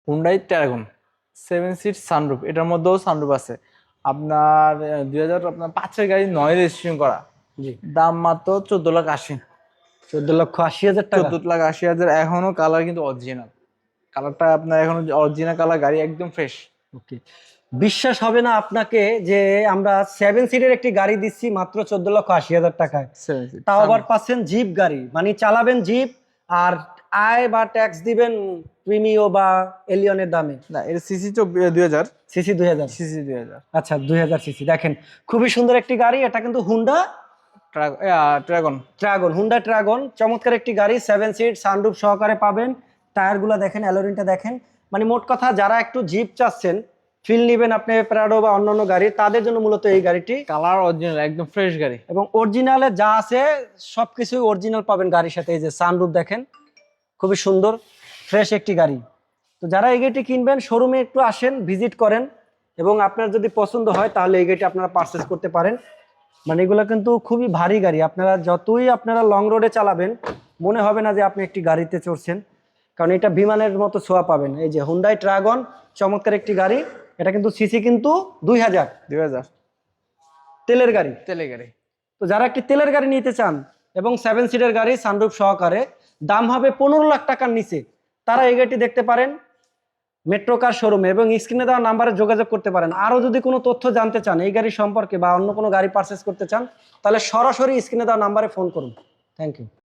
Hyundai ট্রাগন 7 seat sunroof, এটার মধ্যেও sunroof আছে। আপনার 2005-এর গাড়ি, 9 রেজিস্ট্রেশন করা। জি, দাম মাত্র 14,80,000। 14,80,000 টাকা। 14,80,000। এখনো কালার কিন্তু অরিজিনাল, কালারটা আপনার এখনো অরিজিনাল কালার, গাড়ি একদম ফ্রেশ। ওকে, বিশ্বাস হবে না আপনাকে যে আমরা 7 সিটের একটি গাড়ি দিচ্ছি মাত্র 14,80,000 টাকায়। 7 সিট তাও আবার পাচ্ছেন জিপ গাড়ি, মানে চালাবেন জিপ আর আয় বা ট্যাক্স দিবেন প্রিমিও বা এলিয়নের দামে। না, এটা সিসি 2000। সিসি 2000। সিসি 2000। আচ্ছা, 2000 সিসি। দেখেন খুবই সুন্দর একটি গাড়ি, এটা কিন্তু হুন্ডা ট্রাগন। ড্রাগন, হুন্ডা ড্রাগন, চমৎকার একটি গাড়ি। 7 সিট সানরুফ সহকারে পাবেন। টায়ারগুলো দেখেন, অ্যালোরিনটা দেখেন। মানে মোট কথা যারা একটু জিপ চাচ্ছেন, ফিল নিবেন আপনি প্রাডো বা অন্যান্য গাড়ি, তাদের জন্য মূলত এই গাড়িটি। কালার অরিজিনাল, একদম ফ্রেশ গাড়ি। এবং অরিজিনালে যা আছে সবকিছুই অরিজিনাল পাবেন গাড়ির সাথে। এই যে সানরুফ দেখেন, খুবই সুন্দর ফ্রেশ একটি গাড়ি। তো যারা এই গাড়িটি কিনবেন, শোরুমে একটু আসেন, ভিজিট করেন, এবং আপনার যদি পছন্দ হয় তাহলে এই গাড়িটি আপনারা পারচেস করতে পারেন। মানে এগুলো কিন্তু খুবই ভারী গাড়ি, আপনারা যতই আপনারা লং রোডে চালাবেন মনে হবে না যে আপনি একটি গাড়িতে চড়ছেন, কারণ এটা বিমানের মতো ছোঁয়া পাবেন। এই যে হুন্ডাই ড্রাগন, চমৎকার একটি গাড়ি। এটা কিন্তু সিসি কিন্তু 2000, 2000 তেলের গাড়ি। তেলে গাড়ি। তো যারা একটি তেলের গাড়ি নিতে চান এবং 7 সিটের গাড়ি সানরুফ সহকারে, দাম হবে 15 লাখ টাকার নিচে, তারা এই গাড়িটি দেখতে পারেন মেট্রো কার শোরুমে, এবং স্ক্রিনে দেওয়া নাম্বারে যোগাযোগ করতে পারেন। আরও যদি কোনো তথ্য জানতে চান এই গাড়ি সম্পর্কে বা অন্য কোনো গাড়ি পারচেস করতে চান, তাহলে সরাসরি স্ক্রিনে দেওয়া নাম্বারে ফোন করুন। Thank you.